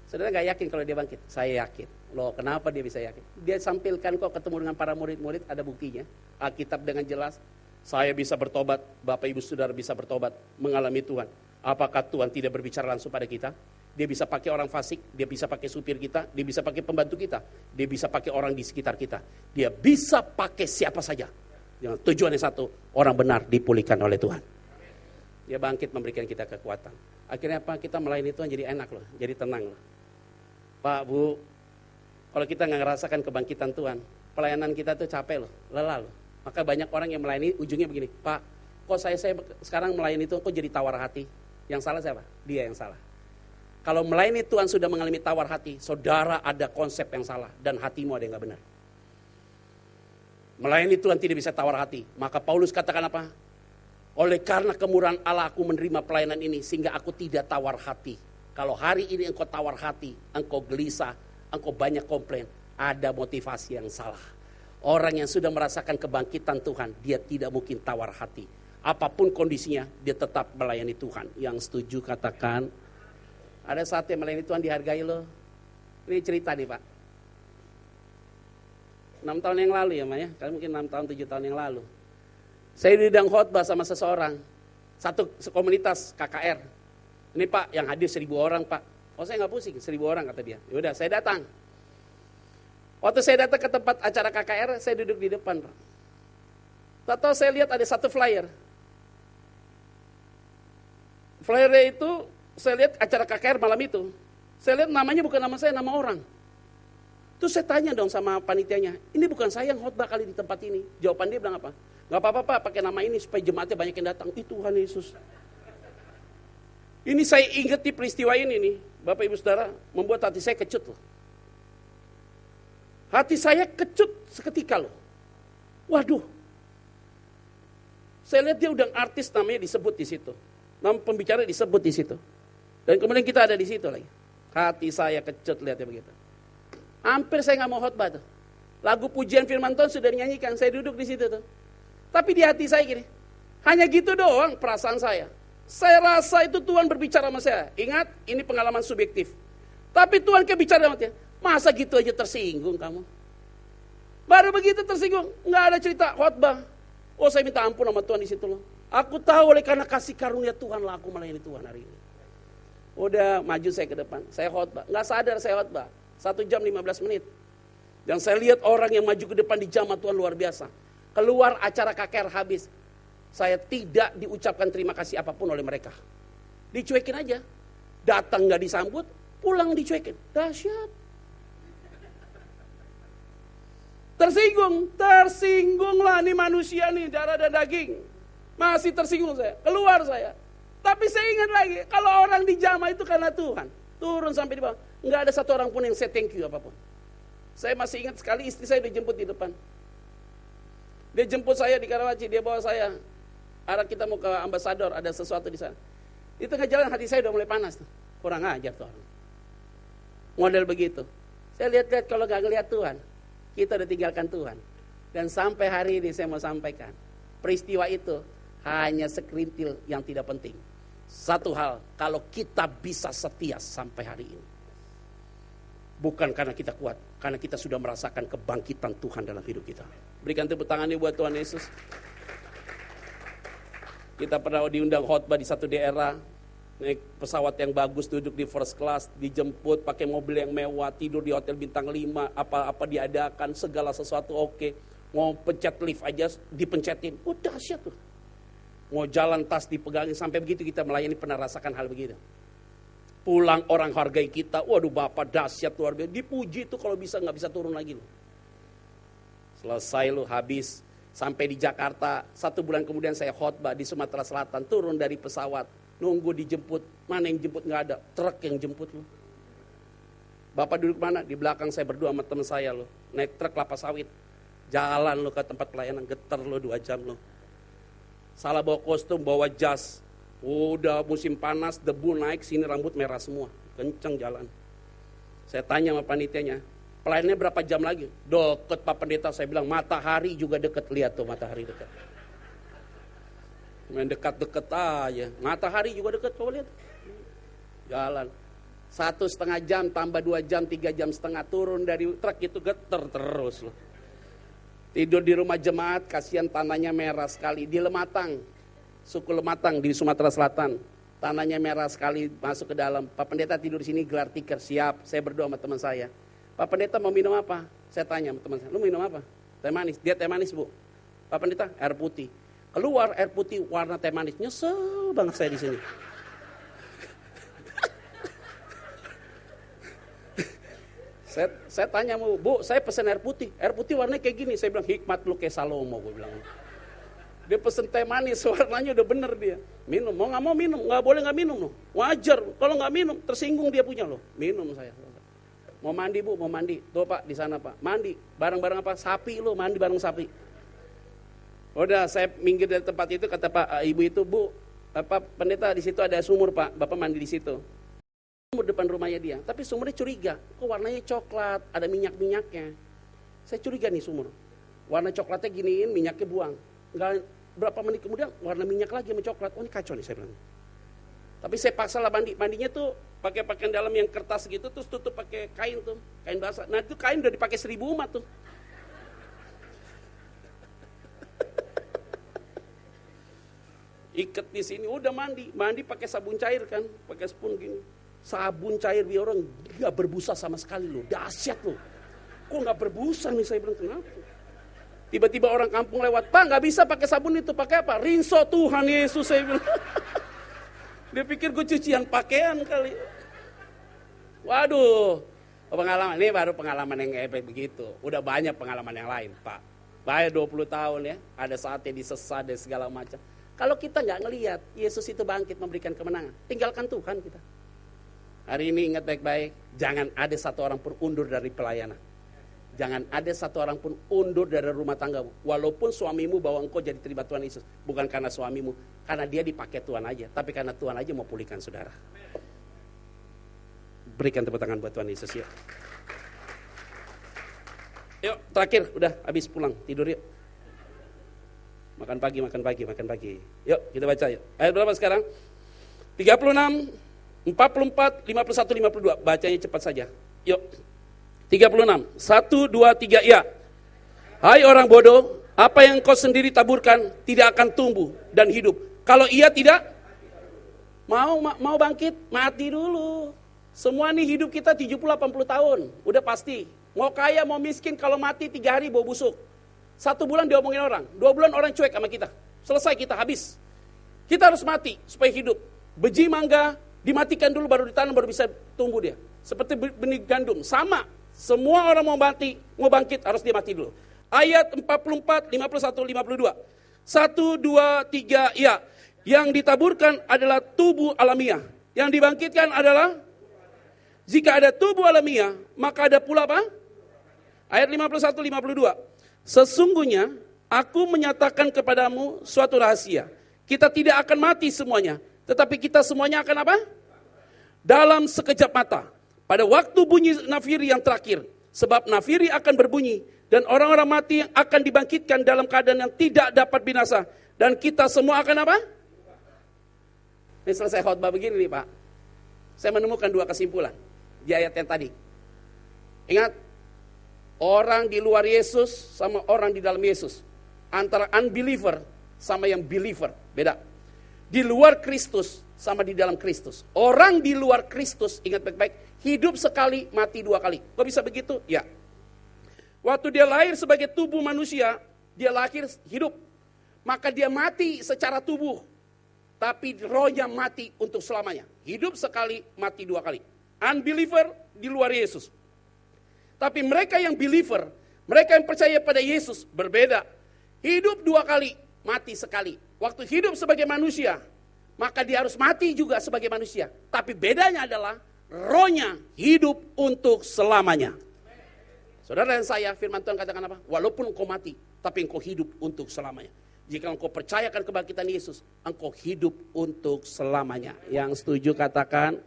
Saudara gak yakin kalau dia bangkit? Saya yakin. Loh kenapa dia bisa yakin? Dia sampilkan kok ketemu dengan para murid-murid, ada buktinya. Alkitab dengan jelas, saya bisa bertobat, Bapak Ibu Saudara bisa bertobat, mengalami Tuhan. Apakah Tuhan tidak berbicara langsung pada kita? Dia bisa pakai orang fasik, dia bisa pakai supir kita, dia bisa pakai pembantu kita, dia bisa pakai orang di sekitar kita. Dia bisa pakai siapa saja. Yang tujuannya satu, orang benar dipulihkan oleh Tuhan. Dia bangkit memberikan kita kekuatan. Akhirnya apa? Kita melayani Tuhan jadi enak loh, jadi tenang loh. Pak, Bu, kalau kita nggak ngerasakan kebangkitan Tuhan, pelayanan kita tuh capek loh, lelah loh. Maka banyak orang yang melayani ujungnya begini, Pak, kok saya sekarang melayani Tuhan kok jadi tawar hati? Yang salah siapa? Dia yang salah. Kalau melayani Tuhan sudah mengalami tawar hati, saudara ada konsep yang salah dan hatimu ada yang nggak benar. Melayani Tuhan tidak bisa tawar hati. Maka Paulus katakan apa? Oleh karena kemurahan Allah aku menerima pelayanan ini sehingga aku tidak tawar hati. Kalau hari ini engkau tawar hati, engkau gelisah, engkau banyak komplain, ada motivasi yang salah. Orang yang sudah merasakan kebangkitan Tuhan, dia tidak mungkin tawar hati. Apapun kondisinya, dia tetap melayani Tuhan. Yang setuju katakan, ada saat yang melayani Tuhan dihargai loh. Ini cerita nih Pak. 6 tahun yang lalu ya Mak ya, kali mungkin 6 tahun 7 tahun yang lalu. Saya diundang khotbah sama seseorang, satu komunitas KKR. Ini Pak yang hadir 1.000 orang Pak. Oh saya nggak pusing, 1.000 orang kata dia. Yaudah saya datang. Waktu saya datang ke tempat acara KKR, saya duduk di depan Pak. Tahu saya lihat ada satu flyer. Flyernya itu saya lihat acara KKR malam itu. Saya lihat namanya bukan nama saya, nama orang. Terus saya tanya dong sama panitianya, ini bukan saya yang khotbah kali di tempat ini. Jawaban dia bilang apa? Gak apa-apa Pak, pakai nama ini supaya jemaatnya banyak yang datang. Itu Tuhan Yesus. Ini saya ingat di peristiwa ini nih, Bapak Ibu Saudara, membuat hati saya kecut loh. Hati saya kecut seketika loh. Waduh. Saya lihat dia udah artis namanya disebut di situ. Nama pembicara disebut di situ. Dan kemudian kita ada di situ lagi. Hati saya kecut lihatnya begitu. Hampir saya nggak mau khotbah tuh. Lagu pujian firman Tuhan sudah dinyanyikan, saya duduk di situ tuh. Tapi di hati saya gini, hanya gitu doang perasaan saya. Saya rasa itu Tuhan berbicara sama saya. Ingat, ini pengalaman subjektif. Tapi Tuhan bicara sama saya. Masa gitu aja tersinggung kamu? Baru begitu tersinggung, nggak ada cerita khotbah. Oh saya minta ampun sama Tuhan di situ loh. Aku tahu oleh karena kasih karunia Tuhan lah aku melayani Tuhan hari ini. Udah maju saya ke depan, saya khotbah. Nggak sadar saya khotbah. 1 jam 15 menit. Dan saya lihat orang yang maju ke depan di jamaah Tuhan luar biasa. Keluar acara KKR habis. Saya tidak diucapkan terima kasih apapun oleh mereka. Dicuekin aja. Datang gak disambut, pulang dicuekin. Dahsyat. Tersinggung lah nih manusia nih, darah dan daging. Masih tersinggung saya, keluar saya. Tapi saya ingat lagi, kalau orang di jamaah itu karena Tuhan. Turun sampai di bawah. Nggak ada satu orang pun yang say thank you apapun. Saya masih ingat sekali istri saya dijemput di depan. Dia jemput saya di Karawaci, dia bawa saya. Arah kita mau ke ambasador, ada sesuatu di sana. Di tengah jalan hati saya udah mulai panas tuh. Kurang ajar tuh orang. Model begitu. Saya lihat-lihat kalau nggak ngelihat Tuhan, kita udah tinggalkan Tuhan. Dan sampai hari ini saya mau sampaikan, peristiwa itu hanya sekerintil yang tidak penting. Satu hal, kalau kita bisa setia sampai hari ini. Bukan karena kita kuat, karena kita sudah merasakan kebangkitan Tuhan dalam hidup kita. Berikan tepuk tangannya buat Tuhan Yesus. Kita pernah diundang khotbah di satu daerah, naik pesawat yang bagus, duduk di first class, dijemput pakai mobil yang mewah, tidur di hotel bintang 5, apa-apa diadakan, segala sesuatu oke. Mau pencet lift aja dipencetin, oh dahsyat tuh. Mau jalan tas dipegangin, sampai begitu kita melayani pernah rasakan hal begitu. Pulang orang hargai kita, waduh Bapak dahsyat luar biasa, dipuji tuh kalau bisa nggak bisa turun lagi loh. Selesai loh habis, sampai di Jakarta, 1 bulan kemudian saya khotbah di Sumatera Selatan, turun dari pesawat, nunggu dijemput, mana yang jemput nggak ada, truk yang jemput loh. Bapak duduk mana? Di belakang saya berdua sama teman saya loh, naik truk kelapa sawit, jalan loh ke tempat pelayanan, getar loh 2 jam loh. Salah bawa kostum, bawa jas. Udah musim panas, debu naik, sini rambut merah semua. Kenceng jalan. Saya tanya sama panitianya, pelayanannya berapa jam lagi? Deket Pak Pendeta, saya bilang matahari juga deket. Lihat tuh matahari deket. Main dekat-dekat aja. Matahari juga deket, coba lihat. Jalan. 1,5 jam, tambah 2 jam, 3 jam setengah. Turun dari truk itu geter terus loh. Tidur di rumah jemaat, kasihan tanahnya merah sekali. Di Lematang, suku Lematang di Sumatera Selatan. Tanahnya merah sekali, masuk ke dalam. Pak Pendeta tidur di sini, gelar tikar, siap. Saya berdoa sama teman saya. Pak Pendeta mau minum apa? Saya tanya sama teman saya, lu minum apa? Teh manis. Dia teh manis bu. Pak Pendeta, air putih. Keluar air putih warna teh manis. Nyesel banget saya di sini. Saya tanya, Bu, saya pesen air putih warnanya kayak gini. Saya bilang, hikmat lu kayak Salomo, gue bilang. Dia pesen teh manis, warnanya udah bener dia. Minum, mau nggak mau minum, nggak boleh nggak minum loh. Wajar, kalau nggak minum tersinggung dia punya loh. Minum saya. Mau mandi Bu, mau mandi. Tuh Pak, di sana Pak, mandi. Bareng-bareng apa? Sapi lo, mandi bareng sapi. Udah, saya minggir dari tempat itu, kata Pak Ibu itu, Bu, pendeta di situ ada sumur Pak, Bapak mandi di situ. Sumur depan rumahnya dia, tapi sumurnya curiga, kok warnanya coklat, ada minyak-minyaknya. Saya curiga nih sumur, warna coklatnya giniin, minyaknya buang. Enggak, berapa menit kemudian warna minyak lagi sama coklat. Oh ini kacau nih, saya bilang. Tapi saya paksa lah mandinya tuh pakai pakaian dalam yang kertas gitu, terus tutup pakai kain tuh, kain basah. Nah itu kain udah dipakai 1000 umat tuh. Ikat di sini, udah mandi pakai sabun cair kan, pakai spoon gini. Sabun cair biar orang nggak berbusa sama sekali loh, dahsyat loh. Kok nggak berbusa nih, saya bilang kenapa? Tiba-tiba orang kampung lewat, Pak nggak bisa pakai sabun itu, pakai apa? Rinso Tuhan Yesus, saya bilang. Dia pikir gue cucian pakaian kali. Waduh, pengalaman ini baru pengalaman yang kayak begitu. Udah banyak pengalaman yang lain, Pak. Bahaya 20 tahun ya, ada saatnya disesat dan segala macam. Kalau kita nggak ngelihat Yesus itu bangkit memberikan kemenangan, tinggalkan Tuhan kita. Hari ini ingat baik-baik, jangan ada satu orang pun undur dari pelayanan. Jangan ada satu orang pun undur dari rumah tanggamu. Walaupun suamimu bawa engkau jadi terlibat Tuhan Yesus, bukan karena suamimu, karena dia dipakai Tuhan aja, tapi karena Tuhan aja mau pulihkan saudara. Berikan tepuk tangan buat Tuhan Yesus ya. Yuk, terakhir, udah habis pulang, tidur yuk. Makan pagi. Yuk, kita baca yuk. Ayat berapa sekarang? 36, 44, 51, 52. Bacanya cepat saja. Yuk. 36. 1, 2, 3, ya. Hai orang bodoh, apa yang kau sendiri taburkan tidak akan tumbuh dan hidup. Kalau ia tidak mau bangkit, mati dulu. Semua nih hidup kita 70-80 tahun, udah pasti. Mau kaya, mau miskin, kalau mati 3 hari bau busuk. 1 bulan diomongin orang, 2 bulan orang cuek sama kita. Selesai kita, habis. Kita harus mati supaya hidup. Biji mangga dimatikan dulu baru ditanam, baru bisa tumbuh dia. Seperti benih gandum, sama. Semua orang mau bangkit harus dia mati dulu. Ayat 44, 51, 52. 1, 2, 3, ya. Yang ditaburkan adalah tubuh alamiah. Yang dibangkitkan adalah, jika ada tubuh alamiah, maka ada pula apa? Ayat 51, 52. Sesungguhnya aku menyatakan kepadamu suatu rahasia. Kita tidak akan mati semuanya, tetapi kita semuanya akan apa? Dalam sekejap mata. Pada waktu bunyi nafiri yang terakhir. Sebab nafiri akan berbunyi. Dan orang-orang mati yang akan dibangkitkan dalam keadaan yang tidak dapat binasa. Dan kita semua akan apa? Ini selesai khotbah begini nih Pak. Saya menemukan 2 kesimpulan di ayat yang tadi. Ingat, orang di luar Yesus sama orang di dalam Yesus. Antara unbeliever sama yang believer, beda. Di luar Kristus sama di dalam Kristus. Orang di luar Kristus, ingat baik-baik, hidup sekali, mati 2 kali. Kok bisa begitu? Ya. Waktu dia lahir sebagai tubuh manusia, dia lahir hidup. Maka dia mati secara tubuh. Tapi rohnya mati untuk selamanya. Hidup sekali, mati 2 kali. Unbeliever di luar Yesus. Tapi mereka yang believer, mereka yang percaya pada Yesus, berbeda. Hidup 2 kali, mati sekali. Waktu hidup sebagai manusia, maka dia harus mati juga sebagai manusia. Tapi bedanya adalah, rohnya hidup untuk selamanya. Saudara dan saya, firman Tuhan katakan apa? Walaupun engkau mati, tapi engkau hidup untuk selamanya. Jika engkau percayakan kebangkitan Yesus, engkau hidup untuk selamanya. Yang setuju katakan,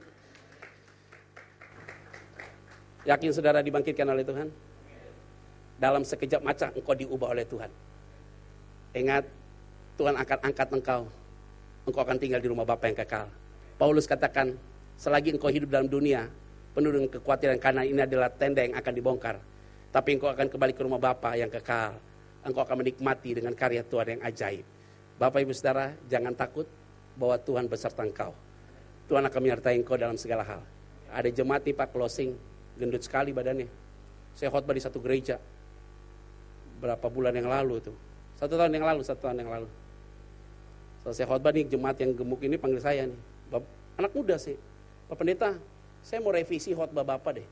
yakin saudara dibangkitkan oleh Tuhan? Dalam sekejap mata engkau diubah oleh Tuhan. Ingat, Tuhan akan angkat engkau. Engkau akan tinggal di rumah Bapa yang kekal. Paulus katakan, selagi engkau hidup dalam dunia, penuh dengan kekhawatiran karena ini adalah tenda yang akan dibongkar. Tapi engkau akan kembali ke rumah Bapa yang kekal. Engkau akan menikmati dengan karya Tuhan yang ajaib. Bapak Ibu Saudara, jangan takut bahwa Tuhan beserta engkau. Tuhan akan menyertai engkau dalam segala hal. Ada jemaat nih Pak, closing, gendut sekali badannya. Saya khotbah di satu gereja. Berapa bulan yang lalu tuh. 1 tahun yang lalu. Selesai khotbah nih, jemaat yang gemuk ini panggil saya nih. Anak muda sih. Pak Pendeta, saya mau revisi khotbah Bapak deh.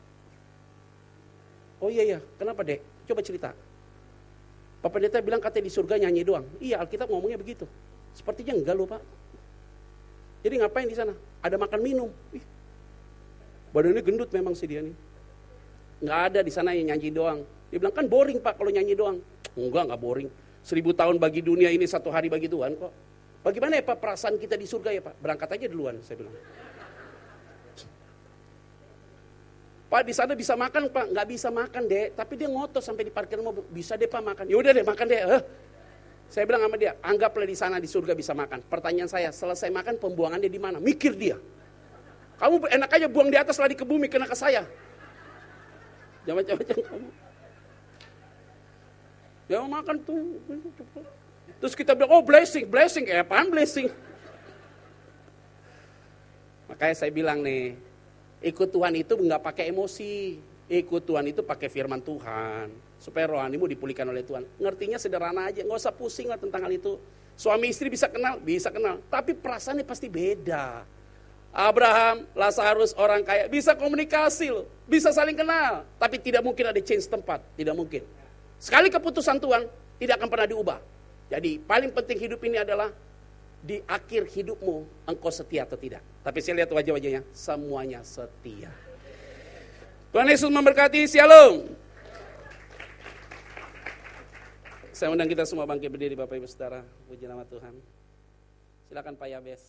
Oh iya, kenapa dek? Coba cerita. Pak Pendeta bilang katanya di surga nyanyi doang. Iya, Alkitab ngomongnya begitu. Sepertinya enggak loh Pak. Jadi ngapain di sana? Ada makan minum. Ih, badannya gendut memang sih dia nih. Nggak ada di sana yang nyanyi doang. Dia bilang kan boring Pak kalau nyanyi doang. Enggak boring. 1000 tahun bagi dunia ini 1 hari bagi Tuhan kok. Bagaimana ya Pak perasaan kita di surga ya Pak? Berangkat aja duluan saya bilang. Pak di sana bisa makan Pak? Nggak bisa makan deh. Tapi dia ngotot sampai di parkir mobil. Bisa deh Pak makan. Ya udah deh makan deh. Saya bilang sama dia, anggaplah di sana di surga bisa makan. Pertanyaan saya, selesai makan pembuangannya di mana? Mikir dia. Kamu enak aja buang di atas lari ke bumi kena ke saya. Jangan kamu. Ya makan tuh. Terus kita bilang, oh blessing. Apaan blessing? Makanya saya bilang nih, ikut Tuhan itu nggak pakai emosi. Ikut Tuhan itu pakai firman Tuhan. Supaya rohanimu dipulihkan oleh Tuhan. Ngertinya sederhana aja, nggak usah pusing lah tentang hal itu. Suami istri bisa kenal. Tapi perasaannya pasti beda. Abraham, Lazarus, orang kaya, bisa komunikasi loh. Bisa saling kenal. Tapi tidak mungkin ada change tempat. Tidak mungkin. Sekali keputusan Tuhan, tidak akan pernah diubah. Jadi paling penting hidup ini adalah di akhir hidupmu, engkau setia atau tidak. Tapi saya lihat wajah-wajahnya, semuanya setia. Tuhan Yesus memberkati, shalom. Saya undang kita semua bangkit berdiri Bapak Ibu Saudara. Puji nama Tuhan. Silakan Pak Yabes.